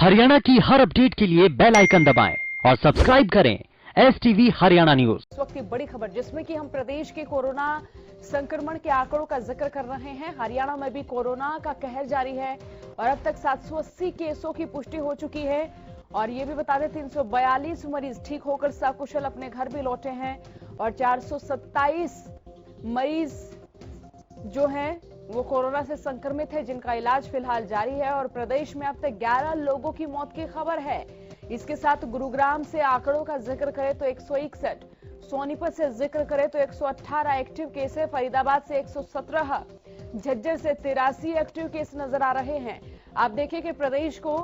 हरियाणा की हर अपडेट के लिए बेल आइकन दबाएं और सब्सक्राइब करें STV हरियाणा न्यूज। इस वक्त की बड़ी खबर जिसमें कि हम प्रदेश के कोरोना संक्रमण के आंकड़ों का जिक्र कर रहे हैं। हरियाणा में भी कोरोना का कहर जारी है और अब तक 780 केसों की पुष्टि हो चुकी है। और ये भी बता दें 342 मरीज ठीक होकर सकुशल अपने घर भी लौटे हैं और 427 मरीज जो हैं वो कोरोना से संक्रमित है, जिनका इलाज फिलहाल जारी है। और प्रदेश में अब तक 11 लोगों की मौत की खबर है। इसके साथ गुरुग्राम से आंकड़ों का जिक्र करें तो 161, सोनीपत से जिक्र करें तो 118 एक्टिव केस है, फरीदाबाद से 117, झज्जर से 83 एक्टिव केस नजर आ रहे हैं। आप देखिए कि प्रदेश को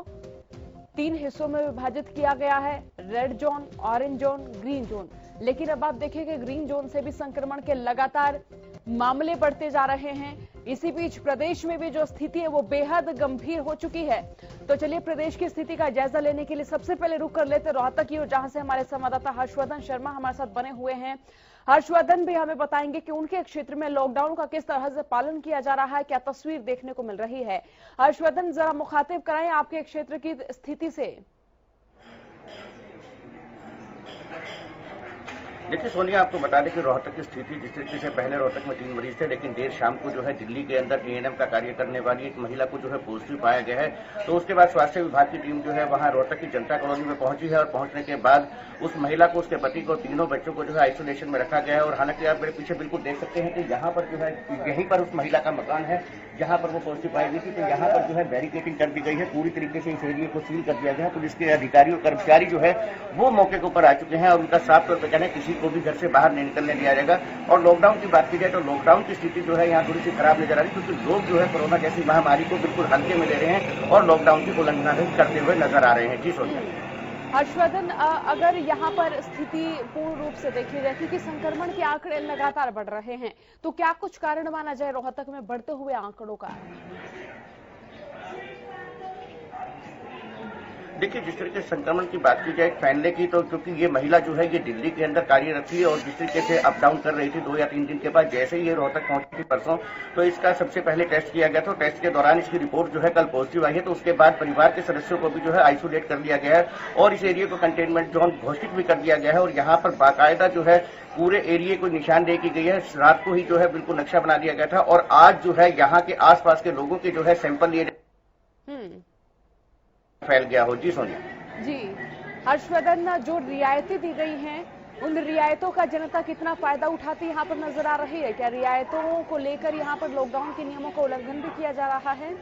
3 हिस्सों में विभाजित किया गया है, red zone, orange zone, green zone. लेकिन अब आप देखिए कि ग्रीन जोन से भी संक्रमण के लगातार मामले बढ़ते जा रहे हैं। इसी बीच प्रदेश में भी जो स्थिति है वो बेहद गंभीर हो चुकी है। तो चलिए प्रदेश की स्थिति का जायजा लेने के लिए सबसे पहले रुक कर लेते रोहतक की ओर, जहां से हमारे संवाददाता हर्षवर्धन शर्मा हमारे साथ बने हुए हैं। हर्षवर्धन भी हमें बताएंगे कि उनके क्षेत्र में लॉकडाउन का किस तरह से पालन किया जा रहा है, क्या तस्वीर देखने को मिल रही है। हर्षवर्धन, जरा मुखातिब कराएं आपके क्षेत्र की स्थिति से। देखिए सोनिया, आपको बता दें कि रोहतक की स्थिति जिस तरीके से पहले रोहतक में 3 मरीज थे, लेकिन देर शाम को जो है दिल्ली के अंदर ANM का कार्य करने वाली एक महिला को जो है पॉजिटिव पाया गया है। तो उसके बाद स्वास्थ्य विभाग की टीम जो है वहां रोहतक की जनता कॉलोनी में पहुंची है और पहुंचने के बाद उस महिला को, उसके पति को, तीनों बच्चों को जो है आइसोलेशन में रखा गया है। और हालांकि आप मेरे पीछे बिल्कुल देख सकते हैं कि यहाँ पर जो है यहीं पर उस महिला का मकान है जहां पर वो पॉजिटिव पाई गई थी। तो यहाँ पर जो है बैरिकेडिंग कर दी गई है, पूरी तरीके से इस एरिया को सील कर दिया गया है। पुलिस के अधिकारी और कर्मचारी जो है वो मौके के ऊपर आ चुके हैं और उनका साफ तौर पर कहना है किसी को भी घर से बाहर नहीं निकलने दिया जाएगा। और लॉकडाउन की बात की जाए तो लॉकडाउन की स्थिति जो है यहाँ थोड़ी सी खराब नजर आ रही है, क्योंकि लोग जो है कोरोना जैसी महामारी को बिल्कुल हल्के में ले रहे हैं और लॉकडाउन की उल्लंघना करते हुए नजर आ रहे हैं। जी सोनिया। हर्षवर्धन, अगर यहाँ पर स्थिति पूर्ण रूप से देखी जाए, क्योंकि संक्रमण के आंकड़े लगातार बढ़ रहे हैं, तो क्या कुछ कारण माना जाए रोहतक में बढ़ते हुए आंकड़ों का? देखिए, जिस तरीके से संक्रमण की बात की जाए फैलने की, तो क्योंकि ये महिला जो है ये दिल्ली के अंदर कार्यरत थी और जिस तरीके से अप डाउन कर रही थी 2 या 3 दिन के बाद जैसे ही ये रोहतक पहुंची थी परसों, तो इसका सबसे पहले टेस्ट किया गया था। टेस्ट के दौरान इसकी रिपोर्ट जो है कल पॉजिटिव आई है। तो उसके बाद परिवार के सदस्यों को भी जो है आइसोलेट कर लिया गया है और इस एरिया को कंटेनमेंट जोन घोषित भी कर दिया गया है। और यहाँ पर बाकायदा जो है पूरे एरिया को निशानदेही की गई है। रात को ही जो है बिल्कुल नक्शा बना दिया गया था और आज जो है यहाँ के आसपास के लोगों के जो है सैंपल लिए फैल गया हो। जी सोनिया। जी हर्षवर्धन, जो रियायतें दी गई हैं उन रियायतों का जनता कितना फायदा उठाती यहाँ पर नजर आ रही है? क्या रियायतों को लेकर यहाँ पर लॉकडाउन के नियमों का उल्लंघन भी किया जा रहा है?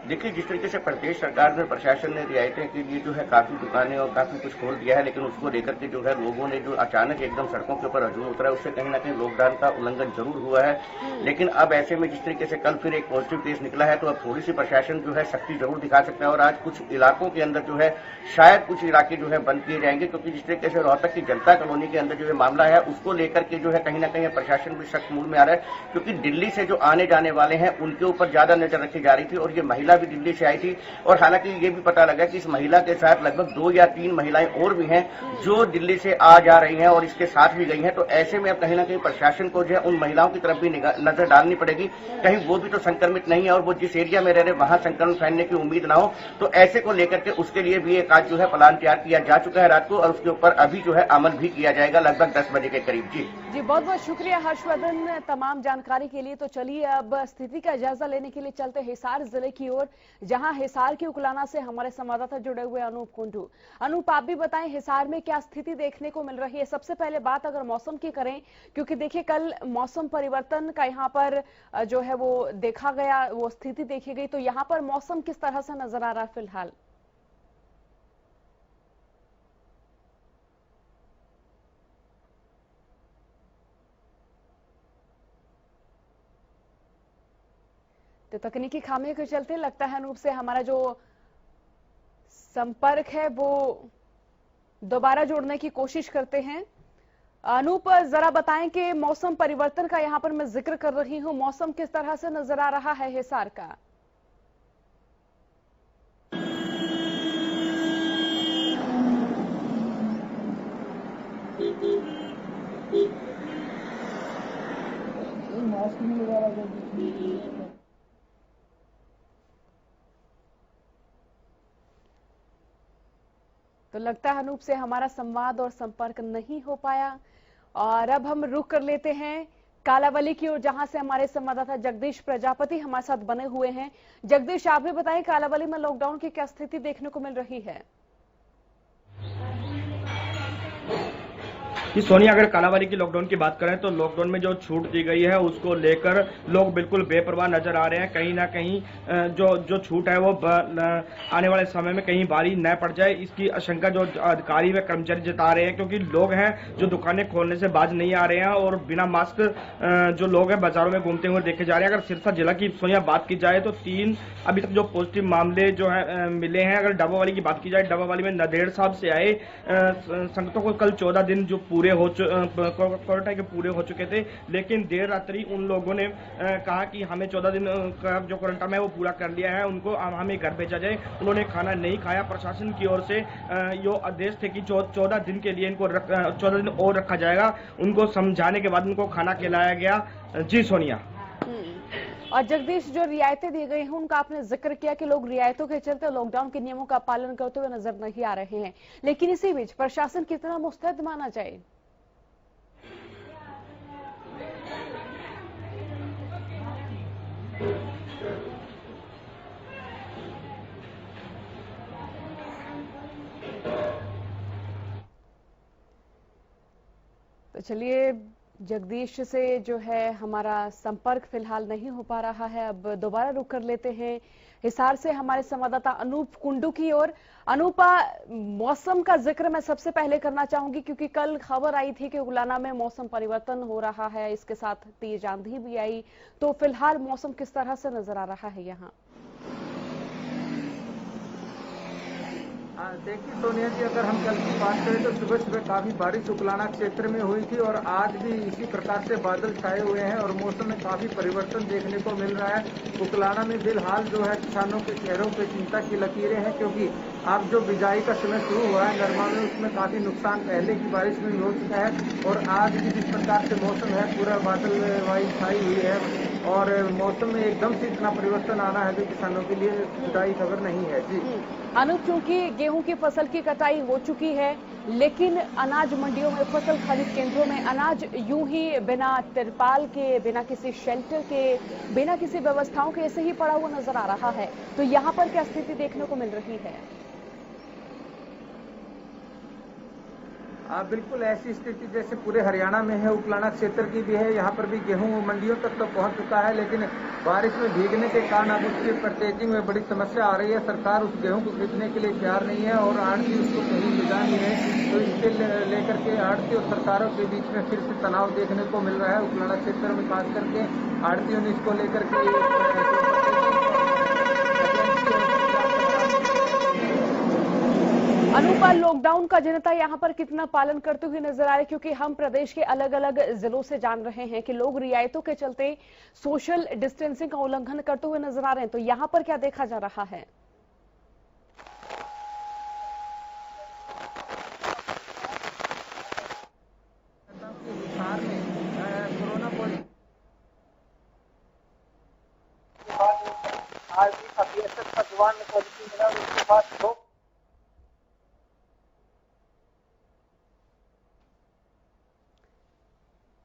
देखिए, जिस तरीके से प्रदेश सरकार ने, प्रशासन ने रियायतें के लिए जो है काफी दुकानें और काफी कुछ खोल दिया है, लेकिन उसको लेकर के जो है लोगों ने जो अचानक एकदम सड़कों के ऊपर हजूम उतरा है, उससे कहीं ना कहीं लॉकडाउन का उल्लंघन जरूर हुआ है। लेकिन अब ऐसे में जिस तरीके से कल फिर एक पॉजिटिव केस निकला है, तो अब थोड़ी सी प्रशासन जो है सख्ती जरूर दिखा सकता है। और आज कुछ इलाकों के अंदर जो है शायद कुछ इलाके जो है बंद किए जाएंगे, क्योंकि जिस तरीके से रोहतक की जनता कॉलोनी के अंदर जो है मामला है उसको लेकर के जो है कहीं ना कहीं प्रशासन भी सख्त मूड में आ रहा है, क्योंकि दिल्ली से जो आने जाने वाले हैं उनके ऊपर ज्यादा नजर रखी जा रही थी। और ये महिला भी दिल्ली से आई थी और हालांकि ये भी पता लगा कि इस महिला के साथ लगभग 2 या 3 महिलाएं और भी हैं जो दिल्ली से आ जा रही हैं और इसके साथ भी गई हैं। तो ऐसे में अब कहीं ना कहीं प्रशासन को जो है उन महिलाओं की तरफ भी नजर डालनी पड़ेगी, कहीं वो भी तो संक्रमित नहीं है और वो जिस एरिया में रह रहे वहां संक्रमण फैलने की उम्मीद ना हो। तो ऐसे को लेकर के उसके लिए भी एक आज जो है प्लान तैयार किया जा चुका है रात को, और उसके ऊपर अभी जो है अमल भी किया जाएगा लगभग 10 बजे के करीब। जी बहुत बहुत शुक्रिया हर्षवर्धन तमाम जानकारी के लिए। तो चलिए अब स्थिति का जायजा लेने के लिए चलते हिसार जिले की ओर, जहां हिसार की उकलाना से हमारे संवाददाता जुड़े हुए अनूप कुंडू। अनूप, आप भी बताएं हिसार में क्या स्थिति देखने को मिल रही है? सबसे पहले बात अगर मौसम की करें, क्योंकि देखिए कल मौसम परिवर्तन का यहाँ पर जो है वो देखा गया, वो स्थिति देखी गई, तो यहाँ पर मौसम किस तरह से नजर आ रहा है फिलहाल? तो तकनीकी खामियों के चलते लगता है अनूप से हमारा जो संपर्क है वो दोबारा जोड़ने की कोशिश करते हैं। अनूप, जरा बताएं कि मौसम परिवर्तन का यहाँ पर मैं जिक्र कर रही हूँ, मौसम किस तरह से नजर आ रहा है हिसार का? तो लगता है अनूप से हमारा संवाद और संपर्क नहीं हो पाया और अब हम रुख कर लेते हैं कालावली की ओर, जहां से हमारे संवाददाता जगदीश प्रजापति हमारे साथ बने हुए हैं। जगदीश, आप भी बताएं कालावली में लॉकडाउन की क्या स्थिति देखने को मिल रही है? कि सोनिया, अगर कालावाली की लॉकडाउन की बात करें तो लॉकडाउन में जो छूट दी गई है उसको लेकर लोग बिल्कुल बेपरवाह नजर आ रहे हैं। कहीं ना कहीं जो छूट है वो आने वाले समय में कहीं भारी न पड़ जाए, इसकी आशंका जो अधिकारी व कर्मचारी जता रहे हैं, क्योंकि लोग हैं जो दुकानें खोलने से बाज नहीं आ रहे हैं और बिना मास्क जो लोग हैं बाजारों में घूमते हुए देखे जा रहे हैं। अगर सिरसा जिला की सोनिया बात की जाए तो 3 अभी तक जो पॉजिटिव मामले जो है मिले हैं। अगर डबावाली की बात की जाए, डबावाली में नदेड़ साहब से आए संगतों को कल 14 दिन जो क्वारंटाइन के पूरे हो चुके थे, लेकिन देर रात्रि उन लोगों ने कहा कि हमें 14 दिन का जो क्वारंटाइन है वो पूरा कर लिया है, उनको हमें घर भेजा जाए। उन्होंने खाना नहीं खाया। प्रशासन की ओर से यो आदेश थे कि 14 दिन के लिए इनको 14 दिन और रखा जाएगा। उनको समझाने के बाद उनको खाना खिलाया गया। जी सोनिया। और जगदीश, जो रियायतें दी गई हैं उनका आपने जिक्र किया कि लोग रियायतों के चलते लॉकडाउन के नियमों का पालन करते हुए नजर नहीं आ रहे हैं, लेकिन इसी बीच प्रशासन कितना मुस्तैद माना जाए? तो चलिए, जगदीश से जो है हमारा संपर्क फिलहाल नहीं हो पा रहा है। अब दोबारा रुक कर लेते हैं हिसार से हमारे संवाददाता अनूप कुंडू की ओर। अनूपा, मौसम का जिक्र मैं सबसे पहले करना चाहूंगी क्योंकि कल खबर आई थी कि उगलाना में मौसम परिवर्तन हो रहा है, इसके साथ तेज आंधी भी आई। तो फिलहाल मौसम किस तरह से नजर आ रहा है यहाँ? देखिए सोनिया जी, अगर हम कल की बात करें तो सुबह सुबह काफी बारिश उगलाना क्षेत्र में हुई थी और आज भी इसी प्रकार से बादल छाए हुए हैं और मौसम में काफी परिवर्तन देखने को मिल रहा है। उगलाना में फिलहाल जो है किसानों के चेहरों पे चिंता की लकीरें हैं, क्योंकि अब जो बिजाई का समय शुरू हुआ है नरमा में, उसमें काफी नुकसान पहले की बारिश में भी हो चुका है। और आज भी जिस प्रकार से मौसम है, पूरा बादल वाई छाई हुई है और मौसम में एकदम से इतना परिवर्तन आना है जो किसानों के लिए खुदाई खबर नहीं है। जी अनूप, चूंकि गेहूं की फसल की कटाई हो चुकी है, लेकिन अनाज मंडियों में, फसल खरीद केंद्रों में अनाज यूं ही बिना तिरपाल के, बिना किसी शेल्टर के, बिना किसी व्यवस्थाओं के ऐसे ही पड़ा हुआ नजर आ रहा है। तो यहाँ पर क्या स्थिति देखने को मिल रही है? बिल्कुल ऐसी स्थिति जैसे पूरे हरियाणा में है, उकलाना क्षेत्र की भी है। यहाँ पर भी गेहूं मंडियों तक तो पहुंच चुका है, लेकिन बारिश में भीगने के कारण अब उसकी परचेजिंग में बड़ी समस्या आ रही है। सरकार उस गेहूं को खरीदने के लिए तैयार नहीं है और आड़ती उसको कहीं ले नहीं है। तो इसके लेकर के आड़ती और सरकारों के बीच में फिर से तनाव देखने को मिल रहा है। उकलाना क्षेत्र में खास करके आड़तियों ने इसको लेकर के अनुपा, लॉकडाउन का जनता यहाँ पर कितना पालन करते हुए नजर आ रहे हैं? क्योंकि हम प्रदेश के अलग अलग जिलों से जान रहे हैं कि लोग रियायतों के चलते सोशल डिस्टेंसिंग का उल्लंघन करते हुए नजर आ रहे हैं। तो यहाँ पर क्या देखा जा रहा है? हिसार में कोरोना पॉजिटिव आज बीएसएफ का जवान पॉजिटिव मिला, उसके बाद 2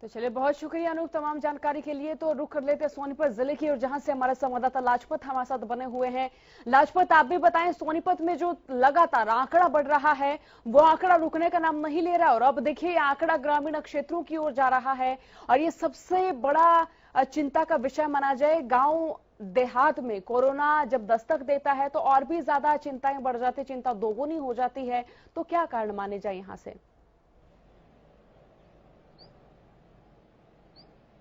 तो चलिए, बहुत शुक्रिया अनूप तमाम जानकारी के लिए। तो रुक कर लेते हैं सोनीपत जिले की और जहां से हमारे संवाददाता लाजपत हमारे साथ बने हुए हैं। लाजपत, आप भी बताएं, सोनीपत में जो लगातार आंकड़ा बढ़ रहा है वो आंकड़ा रुकने का नाम नहीं ले रहा और अब देखिए आंकड़ा ग्रामीण क्षेत्रों की ओर जा रहा है और ये सबसे बड़ा चिंता का विषय माना जाए। गांव देहात में कोरोना जब दस्तक देता है तो और भी ज्यादा चिंताएं बढ़ जाती, चिंता दोगुनी हो जाती है। तो क्या कारण माने जाए यहाँ से?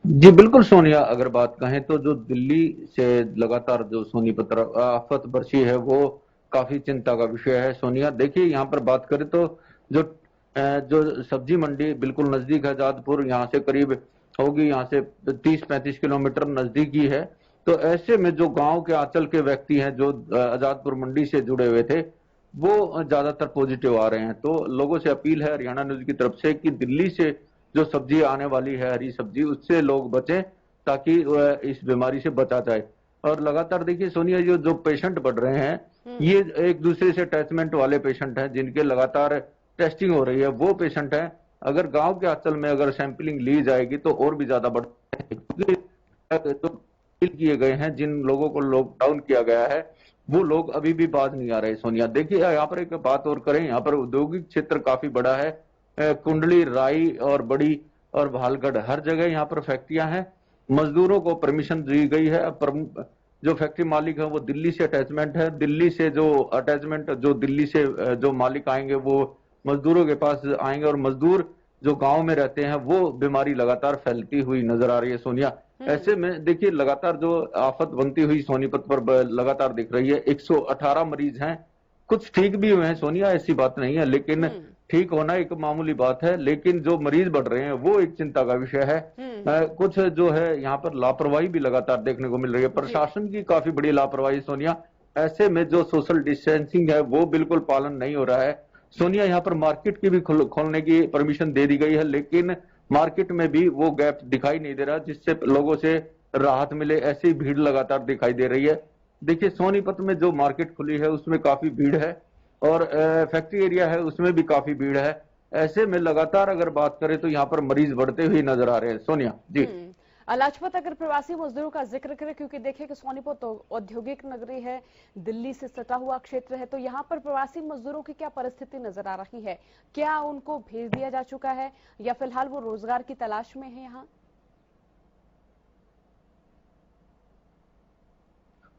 जी बिल्कुल सोनिया, अगर बात कहें तो जो दिल्ली से लगातार जो सोनीपत आफत बरसी है वो काफी चिंता का विषय है। सोनिया, देखिए यहाँ पर बात करें तो जो सब्जी मंडी बिल्कुल नजदीक है आजादपुर, यहाँ से करीब होगी, यहाँ से 30-35 किलोमीटर नजदीकी है। तो ऐसे में जो गांव के आंचल के व्यक्ति हैं जो आजादपुर मंडी से जुड़े हुए थे वो ज्यादातर पॉजिटिव आ रहे हैं। तो लोगों से अपील है हरियाणा न्यूज की तरफ से कि दिल्ली से जो सब्जी आने वाली है, हरी सब्जी, उससे लोग बचें ताकि इस बीमारी से बचा जाए। और लगातार देखिए सोनिया, जो पेशेंट बढ़ रहे हैं ये एक दूसरे से अटैचमेंट वाले पेशेंट हैं जिनके लगातार टेस्टिंग हो रही है, वो पेशेंट हैं। अगर गांव के अंचल में अगर सैंपलिंग ली जाएगी तो और भी ज्यादा बढ़ तो किए गए हैं, जिन लोगों को लॉकडाउन किया गया है वो लोग अभी भी बाज नहीं आ रहे। सोनिया देखिए, यहाँ पर एक बात और करें, यहाँ पर औद्योगिक क्षेत्र काफी बड़ा है, कुंडली, राई और बड़ी और भालगढ़, हर जगह यहाँ पर फैक्ट्रियां हैं। मजदूरों को परमिशन दी गई है। जो फैक्ट्री मालिक है वो दिल्ली से अटैचमेंट है, दिल्ली से जो अटैचमेंट, जो दिल्ली से जो मालिक आएंगे वो मजदूरों के पास आएंगे, और मजदूर जो गांव में रहते हैं वो बीमारी लगातार फैलती हुई नजर आ रही है। सोनिया, ऐसे में देखिए लगातार जो आफत बनती हुई सोनीपत पर लगातार दिख रही है। 118 मरीज हैं, कुछ ठीक भी हुए हैं सोनिया, ऐसी बात नहीं है, लेकिन ठीक होना एक मामूली बात है, लेकिन जो मरीज बढ़ रहे हैं वो एक चिंता का विषय है। कुछ जो है यहाँ पर लापरवाही भी लगातार देखने को मिल रही है, प्रशासन की काफी बड़ी लापरवाही सोनिया। ऐसे में जो सोशल डिस्टेंसिंग है वो बिल्कुल पालन नहीं हो रहा है सोनिया। यहाँ पर मार्केट की भी खोलने की परमिशन दे दी गई है, लेकिन मार्केट में भी वो गैप दिखाई नहीं दे रहा जिससे लोगों से राहत मिले। ऐसी भीड़ लगातार दिखाई दे रही है। देखिए, सोनीपत में जो मार्केट खुली है उसमें काफी भीड़ है, और फैक्ट्री एरिया है उसमें भी काफी भीड़ है। ऐसे में लगातार अगर बात करें तो यहाँ पर मरीज बढ़ते हुए नजर आ रहे हैं सोनिया जी। लाजपत, अगर प्रवासी मजदूरों का जिक्र करें, क्योंकि देखिए कि सोनीपत तो औद्योगिक नगरी है, दिल्ली से सटा हुआ क्षेत्र है, तो यहाँ पर प्रवासी मजदूरों की क्या परिस्थिति नजर आ रही है? क्या उनको भेज दिया जा चुका है या फिलहाल वो रोजगार की तलाश में है यहाँ?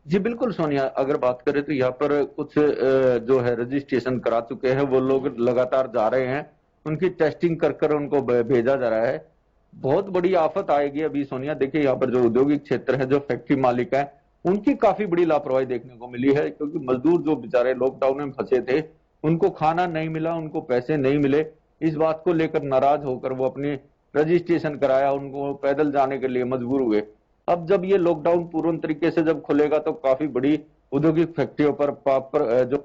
जी बिल्कुल सोनिया, अगर बात करें तो यहाँ पर कुछ जो है रजिस्ट्रेशन करा चुके हैं वो लोग लगातार जा रहे हैं, उनकी टेस्टिंग कर कर उनको भेजा जा रहा है। बहुत बड़ी आफत आएगी अभी सोनिया। देखिए, यहाँ पर जो औद्योगिक क्षेत्र है, जो फैक्ट्री मालिक है, उनकी काफी बड़ी लापरवाही देखने को मिली है, क्योंकि मजदूर जो बेचारे लॉकडाउन में फंसे थे उनको खाना नहीं मिला, उनको पैसे नहीं मिले। इस बात को लेकर नाराज होकर वो अपनी रजिस्ट्रेशन कराया, उनको पैदल जाने के लिए मजबूर हुए। अब जब ये लॉकडाउन पूर्ण तरीके से जब खुलेगा तो काफी बड़ी औद्योगिक फैक्ट्रियों पर जो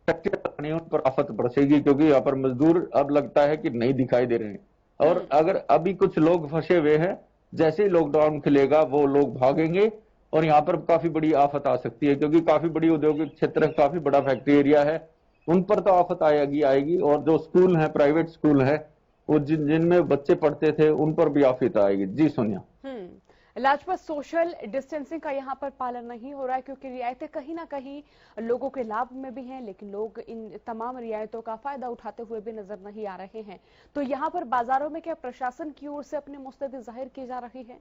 फैक्ट्रियां उन पर आफत बरसेगी, क्योंकि यहाँ पर मजदूर अब लगता है कि नहीं दिखाई दे रहे हैं। और अगर अभी कुछ लोग फंसे हुए हैं, जैसे ही लॉकडाउन खुलेगा वो लोग भागेंगे और यहाँ पर काफी बड़ी आफत आ सकती है, क्योंकि काफी बड़ी औद्योगिक क्षेत्र है, काफी बड़ा फैक्ट्री एरिया है, उन पर तो आफत आएगी। और जो स्कूल है, प्राइवेट स्कूल है, वो जिनमें बच्चे पढ़ते थे उन पर भी आफत आएगी। जी सोनिया। लाजपत, सोशल डिस्टेंसिंग का यहाँ पर पालन नहीं हो रहा है, क्योंकि रियायतें कहीं ना कहीं लोगों के लाभ में भी हैं, लेकिन लोग इन तमाम रियायतों का फायदा उठाते हुए भी नजर नहीं आ रहे हैं। तो यहाँ पर बाजारों में क्या प्रशासन की ओर से अपनी मुस्तैदी जाहिर की जा रही है?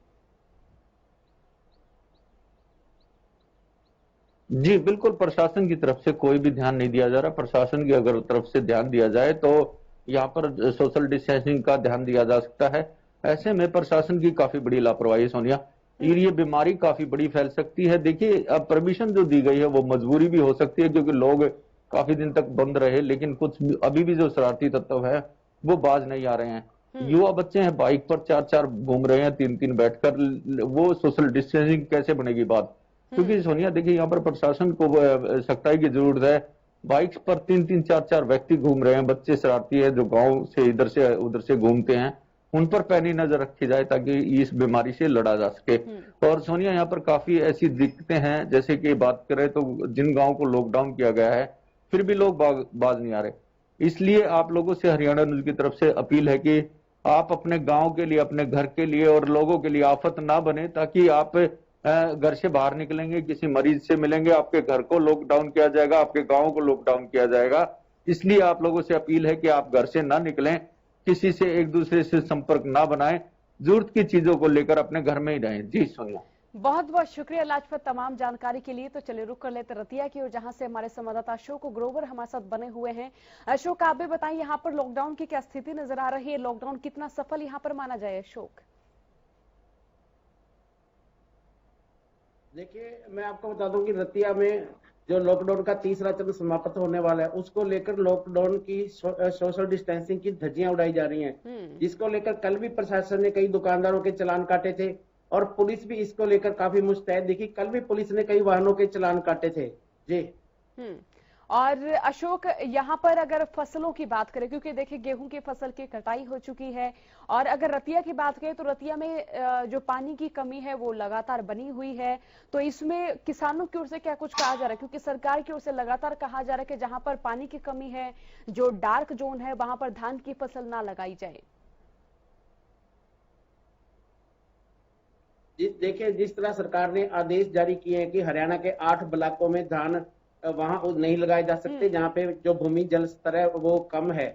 जी बिल्कुल, प्रशासन की तरफ से कोई भी ध्यान नहीं दिया जा रहा। प्रशासन की अगर तरफ से ध्यान दिया जाए तो यहाँ पर सोशल डिस्टेंसिंग का ध्यान दिया जा सकता है। ऐसे में प्रशासन की काफी बड़ी लापरवाही सोनिया, ये बीमारी काफी बड़ी फैल सकती है। देखिए, अब परमिशन जो दी गई है वो मजबूरी भी हो सकती है, क्योंकि लोग काफी दिन तक बंद रहे, लेकिन कुछ अभी भी जो शरारती तत्व है वो बाज नहीं आ रहे हैं। युवा बच्चे हैं, बाइक पर 4-4 घूम रहे हैं, 3-3 बैठकर, वो सोशल डिस्टेंसिंग कैसे बनेगी बात? क्योंकि सोनिया देखिए, यहाँ पर प्रशासन को सख्ताई की जरूरत है। बाइक पर 3-3, 4-4 व्यक्ति घूम रहे हैं, बच्चे शरारती है जो गांव से इधर से उधर से घूमते हैं, उन पर पैनी नजर रखी जाए ताकि इस बीमारी से लड़ा जा सके। और सोनिया, यहाँ पर काफी ऐसी दिक्कतें हैं, जैसे कि बात करें तो जिन गांव को लॉकडाउन किया गया है फिर भी लोग बाज नहीं आ रहे। इसलिए आप लोगों से हरियाणा न्यूज की तरफ से अपील है कि आप अपने गांव के लिए, अपने घर के लिए और लोगों के लिए आफत ना बने, ताकि आप घर से बाहर निकलेंगे, किसी मरीज से मिलेंगे, आपके घर को लॉकडाउन किया जाएगा, आपके गांव को लॉकडाउन किया जाएगा। इसलिए आप लोगों से अपील है कि आप घर से ना निकलें, किसी से एक दूसरे से संपर्क ना बनाएं, जरूरत की चीजों को लेकर अपने घर में ही रहें। जी सोनिया, बहुत बहुत शुक्रिया लाजपत तमाम जानकारी के लिए। तो चलिए रुक कर लेते रतिया की, और जहां से हमारे संवाददाता अशोक ग्रोवर हमारे साथ बने हुए हैं। अशोक, आप भी बताएं यहाँ पर लॉकडाउन की क्या स्थिति नजर आ रही है? लॉकडाउन कितना सफल यहाँ पर माना जाए? अशोक, देखिए, मैं आपको बता दूं कि रतिया में जो लॉकडाउन का तीसरा चरण समाप्त होने वाला है, उसको लेकर लॉकडाउन की सोशल डिस्टेंसिंग की धज्जियां उड़ाई जा रही हैं, जिसको लेकर कल भी प्रशासन ने कई दुकानदारों के चालान काटे थे, और पुलिस भी इसको लेकर काफी मुस्तैद दिखी। कल भी पुलिस ने कई वाहनों के चालान काटे थे। जी। और अशोक, यहाँ पर अगर फसलों की बात करें, क्योंकि देखिए गेहूं की फसल की कटाई हो चुकी है, और अगर रतिया की बात करें तो रतिया में जो पानी की कमी है वो लगातार बनी हुई है, तो इसमें किसानों की ओर से क्या कुछ कहा जा रहा है? क्योंकि सरकार की ओर से लगातार कहा जा रहा है कि जहां पर पानी की कमी है, जो डार्क जोन है, वहां पर धान की फसल ना लगाई जाए। देखिए, जिस तरह सरकार ने आदेश जारी किए हैं कि हरियाणा के 8 ब्लॉकों में धान वहां नहीं लगाए जा सकते जहां पे जो भूमि जल स्तर है वो कम है,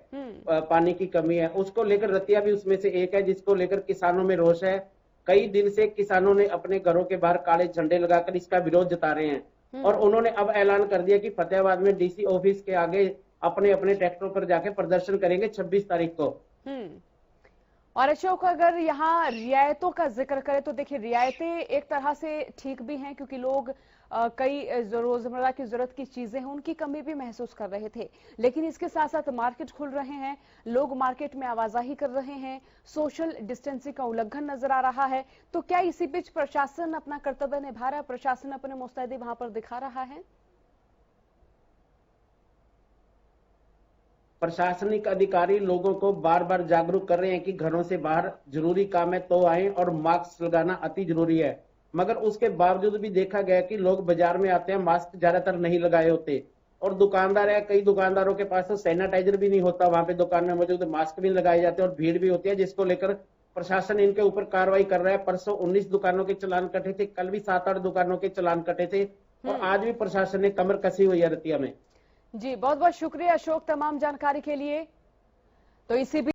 पानी की कमी है, उसको लेकर रतिया भी उसमें से एक है, जिसको लेकर किसानों में रोष है। कई दिन से किसानों ने अपने घरों के बाहर काले झंडे लगाकर इसका विरोध जता रहे हैं और उन्होंने अब ऐलान कर दिया कि फतेहाबाद में डीसी ऑफिस के आगे अपने अपने ट्रैक्टरों पर जाके प्रदर्शन करेंगे 26 तारीख को। और अशोक, अगर यहाँ रियायतों का जिक्र करें तो देखिए रियायतें एक तरह से ठीक भी हैं, क्योंकि लोग कई रोजमर्रा की जरूरत की चीजें हैं उनकी कमी भी महसूस कर रहे थे, लेकिन इसके साथ साथ मार्केट खुल रहे हैं, लोग मार्केट में आवाजाही कर रहे हैं, सोशल डिस्टेंसिंग का उल्लंघन नजर आ रहा है, तो क्या इसी बीच प्रशासन अपना कर्तव्य निभा रहा है, प्रशासन अपने मुस्तैदी वहां पर दिखा रहा है? प्रशासनिक अधिकारी लोगों को बार बार जागरूक कर रहे हैं कि घरों से बाहर जरूरी काम है तो आए और मास्क लगाना अति जरूरी है, मगर उसके बावजूद भी देखा गया कि लोग बाजार में आते हैं, मास्क ज्यादातर नहीं लगाए होते, और दुकानदार है, कई दुकानदारों के पास तो सैनिटाइजर भी नहीं होता वहां पे दुकान में मौजूद, मास्क भी लगाए जाते हैं और भीड़ भी होती है, जिसको लेकर प्रशासन इनके ऊपर कार्रवाई कर रहा है। परसों 19 दुकानों के चालान कटे थे, कल भी 7-8 दुकानों के चालान कटे थे और आज भी प्रशासन ने कमर कसी हुई है रतिया में। जी, बहुत बहुत शुक्रिया अशोक तमाम जानकारी के लिए। तो इसी भी